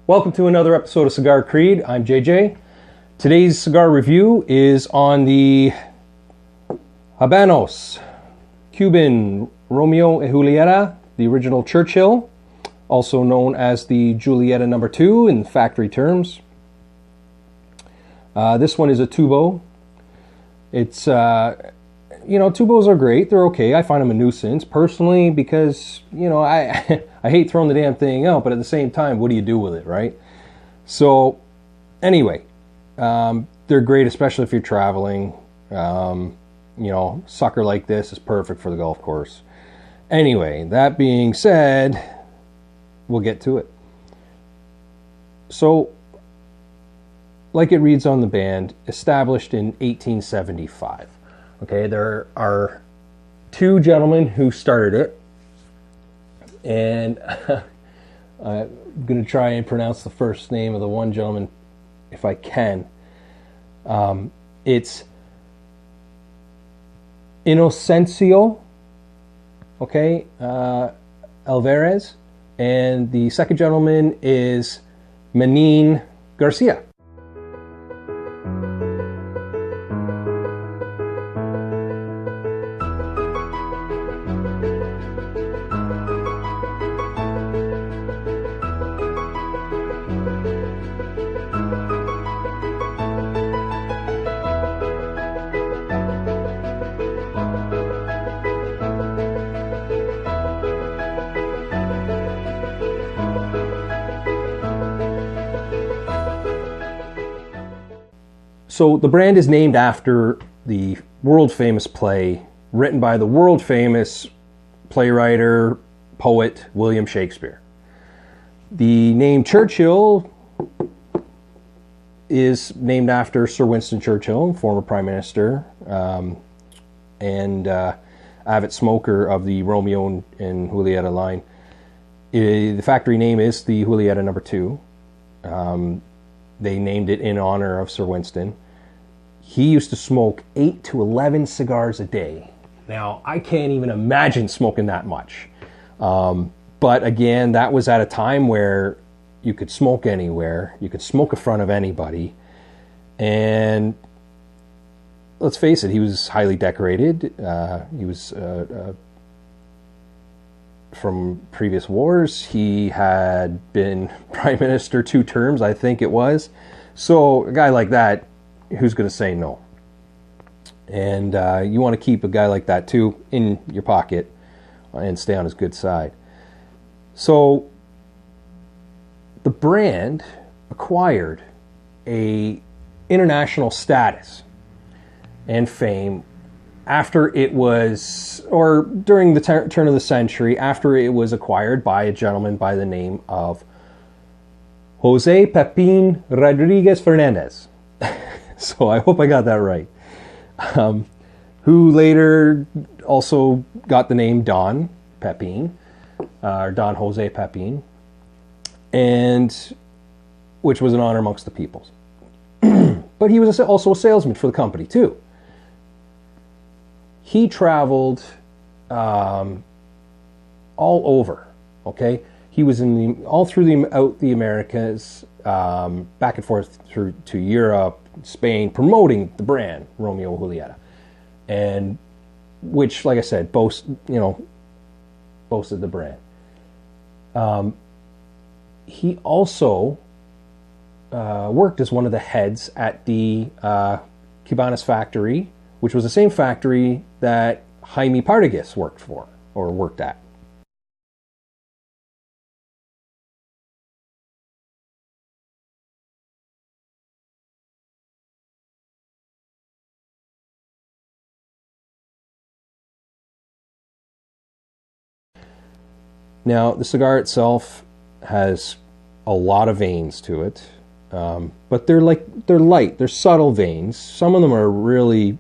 Welcome to another episode of Cigar Creed. I'm JJ. Today's cigar review is on the Habanos Cuban Romeo y Julieta, the original Churchill, also known as the Julieta No. 2 in factory terms. This one is a tubo. It's, tubos are great. They're okay. I find them a nuisance, personally, because, I I hate throwing the damn thing out, but at the same time, what do you do with it, right? So, anyway, they're great, especially if you're traveling. Sucker like this is perfect for the golf course. Anyway, that being said, we'll get to it. So, like it reads on the band, established in 1875. Okay, there are two gentlemen who started it, and I'm going to try and pronounce the first name of the one gentleman if I can. It's Inocencio, okay, Alvarez, and the second gentleman is Manin, Garcia. So the brand is named after the world-famous play written by the world-famous playwright, poet, William Shakespeare. The name Churchill is named after Sir Winston Churchill, former Prime Minister, and avid smoker of the Romeo and Julieta line. The factory name is the Julieta No. 2. They named it in honor of Sir Winston. He used to smoke 8 to 11 cigars a day. Now, I can't even imagine smoking that much. But again, that was at a time where you could smoke anywhere. You could smoke in front of anybody. And let's face it, he was highly decorated. He was from previous wars. He had been Prime Minister 2 terms, I think it was. So a guy like that, who's going to say no? And you want to keep a guy like that too in your pocket and stay on his good side. So the brand acquired a international status and fame after it was, or during the turn of the century, after it was acquired by a gentleman by the name of Jose Pepin Rodregez Fernandez. So I hope I got that right. Who later also got the name Don Pepin, or Don Jose Pepin, and which was an honor amongst the peoples. But he was also a salesman for the company too. He traveled all over. Okay, he was all through the Americas, back and forth through to Europe, Spain, promoting the brand Romeo y Julieta, and which, like I said, boasted the brand. He also worked as one of the heads at the Cabanas Factory, which was the same factory that Jaime Partagas worked at. Now, the cigar itself has a lot of veins to it, but they're light, they're subtle veins. Some of them are really,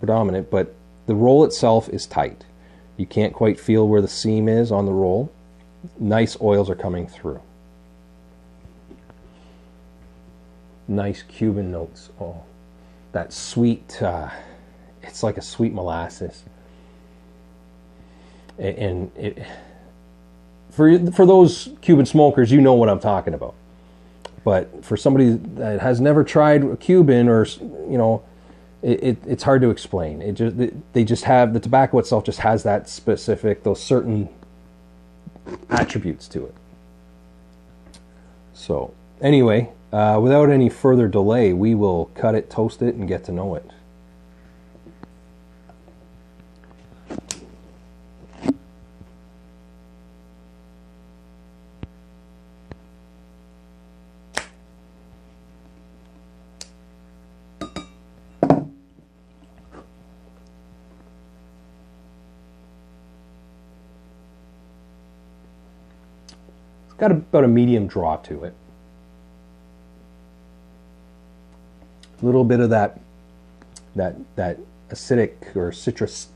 predominant, but the roll itself is tight. You can't quite feel where the seam is on the roll. Nice oils are coming through. Nice Cuban notes. Oh, that sweet, it's like a sweet molasses. And it, For those Cuban smokers, you know what I'm talking about. But for somebody that has never tried a Cuban, or it's hard to explain. They just have, the tobacco itself just has that specific, those certain attributes to it. So anyway, without any further delay, we will cut it, toast it, and get to know it. Got about a medium draw to it. A little bit of that acidic or citrus,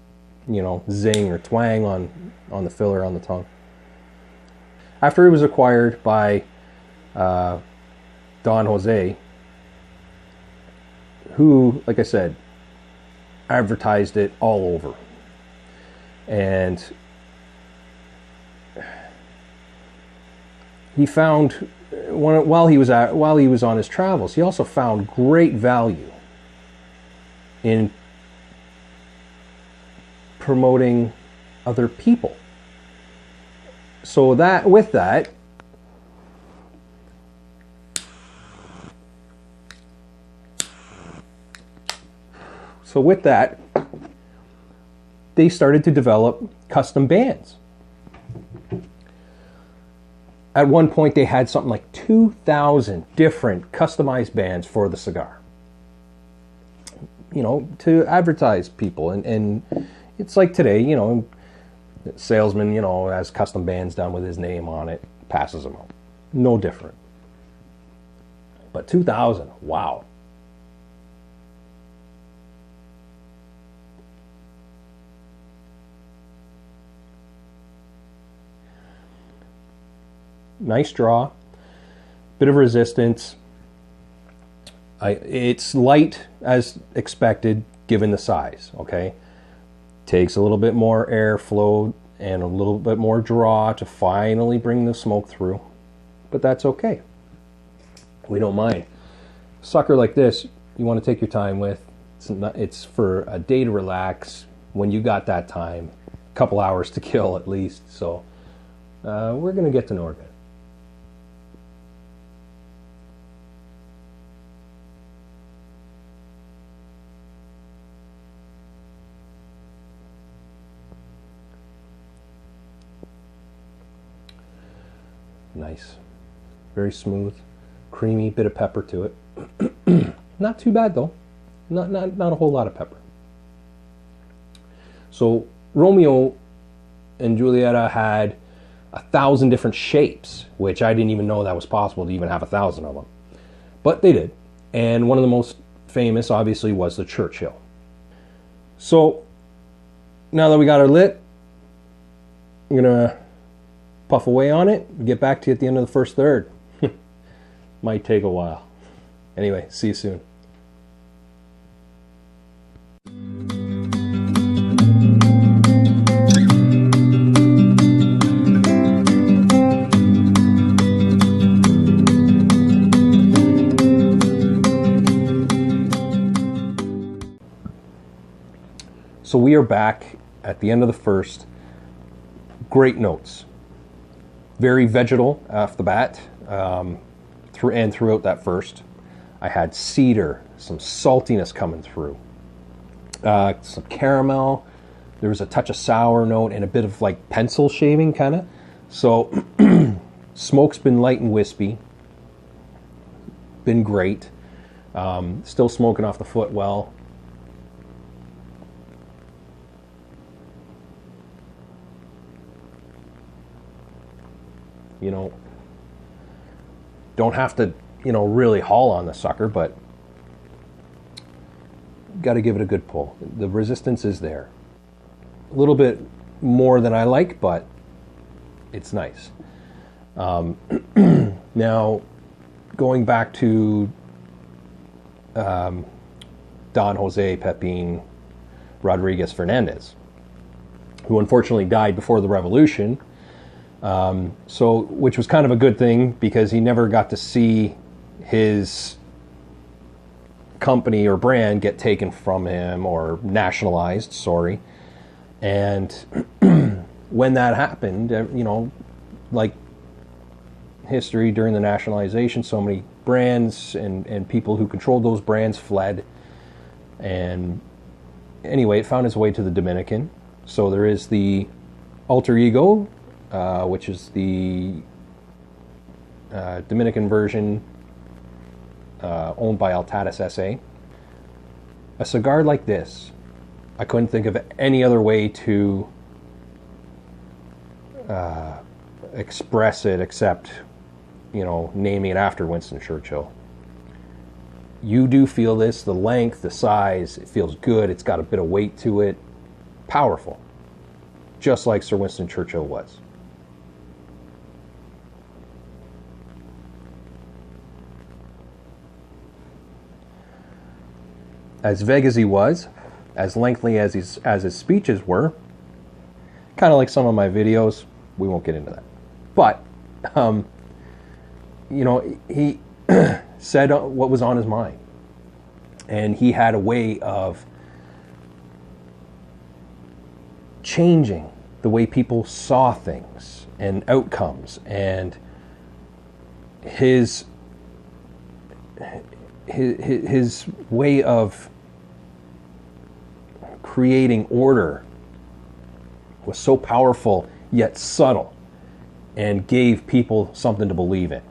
zing or twang on the filler on the tongue. After it was acquired by Don Jose, who, like I said, advertised it all over, and he found, while he was on his travels, he also found great value in promoting other people. So with that, they started to develop custom bands. At one point, they had something like 2,000 different customized bands for the cigar, to advertise people. And it's like today, salesman, has custom bands done with his name on it, passes them out. No different. But 2,000, wow. Nice draw, bit of resistance. It's light as expected given the size, okay? Takes a little bit more airflow and a little bit more draw to finally bring the smoke through, but that's okay. We don't mind. Sucker like this, you want to take your time with. It's for a day to relax when you got that time, a couple hours to kill at least. So we're going to get to know it. Nice, very smooth, creamy, bit of pepper to it. Not too bad though, not a whole lot of pepper. So Romeo and Julieta had 1,000 different shapes, which I didn't even know that was possible to even have 1,000 of them, but they did. And one of the most famous, obviously, was the Churchill. So now that we got her lit, I'm gonna puff away on it, get back to you at the end of the first third. Might take a while. Anyway, see you soon. So we are back at the end of the first. Great notes. Very vegetal off the bat, throughout that first. I had cedar, some saltiness coming through, some caramel. There was a touch of sour note and a bit of like pencil shaving kind of. So smoke's been light and wispy, been great. Still smoking off the foot well. Don't have to, really haul on the sucker, but got to give it a good pull. The resistance is there. A little bit more than I like, but it's nice. Now, going back to Don Jose Pepin Rodregez Fernandez, who unfortunately died before the revolution. So, which was kind of a good thing because he never got to see his company or brand get taken from him or nationalized, sorry. And when that happened, you know, like history during the nationalization, so many brands and people who controlled those brands fled. And anyway, it found its way to the Dominican. So there is the alter ego, which is the Dominican version owned by Altatis SA. A cigar like this, I couldn't think of any other way to express it except, you know, naming it after Winston Churchill. You do feel this, the length, the size, it feels good, it's got a bit of weight to it. Powerful. Just like Sir Winston Churchill was. As vague as he was, as lengthy as his speeches were, kind of like some of my videos, we won't get into that. But, you know, he said what was on his mind. And he had a way of changing the way people saw things and outcomes. And his way of creating order was so powerful yet subtle and gave people something to believe in.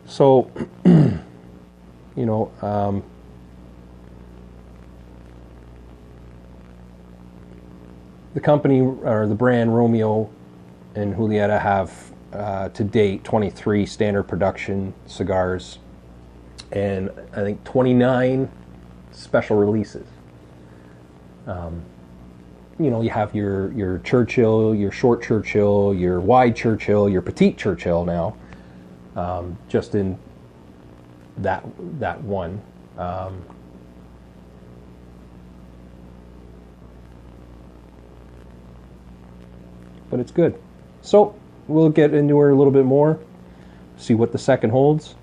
So, you know, the company or the brand Romeo and Julieta have to date 23 standard production cigars and I think 29 special releases. You know, you have your Churchill, your short Churchill, your wide Churchill, your petite Churchill now, just in that one. But it's good. So we'll get into her a little bit more, see what the second holds,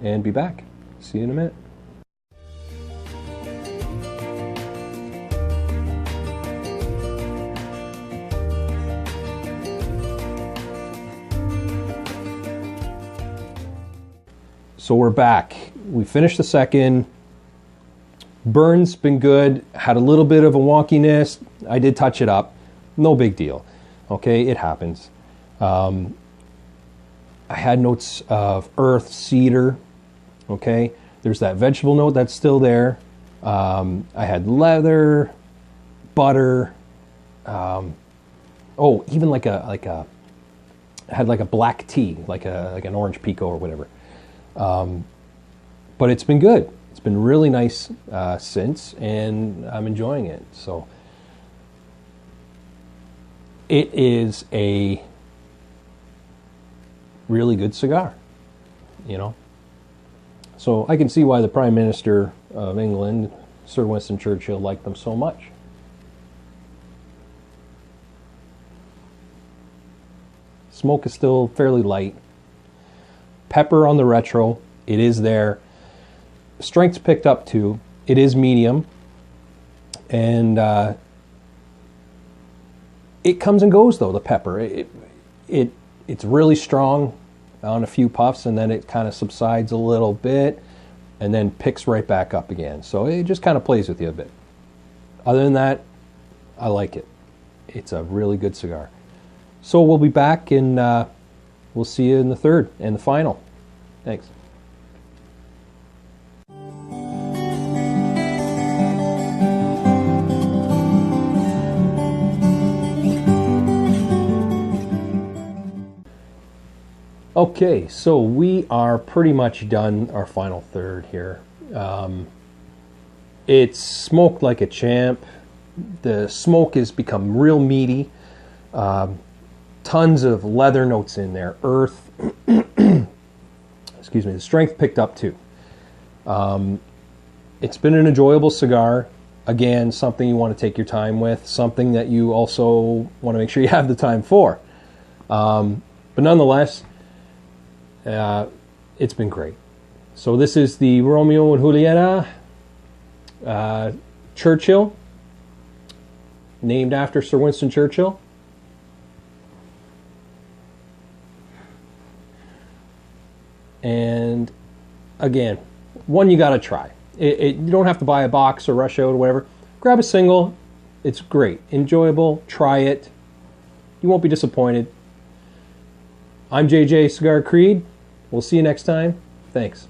and be back. See you in a minute. So we're back. We finished the second. Burn's been good. Had a little bit of a wonkiness. I did touch it up. No big deal. Okay, it happens. I had notes of earth, cedar. Okay, there's that vegetable note that's still there. I had leather, butter. Even like a had like a black tea, like an orange pico or whatever. But it's been good. It's been really nice since, and I'm enjoying it. So it is a really good cigar, you know. So I can see why the Prime Minister of England, Sir Winston Churchill, liked them so much. Smoke is still fairly light. Pepper on the retro, it is there. Strength's picked up too. It is medium. And it comes and goes though, the pepper. It's really strong on a few puffs, and then it kind of subsides a little bit and then picks right back up again. So it just kind of plays with you a bit. Other than that, I like it. It's a really good cigar. So we'll be back, and we'll see you in the third and the final. Thanks. Okay, so we are pretty much done our final third here. It's smoked like a champ. The smoke has become real meaty. Tons of leather notes in there. Earth. Excuse me. The strength picked up too. It's been an enjoyable cigar. Again, something you want to take your time with. Something that you also want to make sure you have the time for. But nonetheless, it's been great. So this is the Romeo and Julieta Churchill, named after Sir Winston Churchill. And again, one you got to try. You don't have to buy a box or rush out or whatever. Grab a single. It's great. Enjoyable. Try it. You won't be disappointed. I'm JJ Cigar Creed. We'll see you next time. Thanks.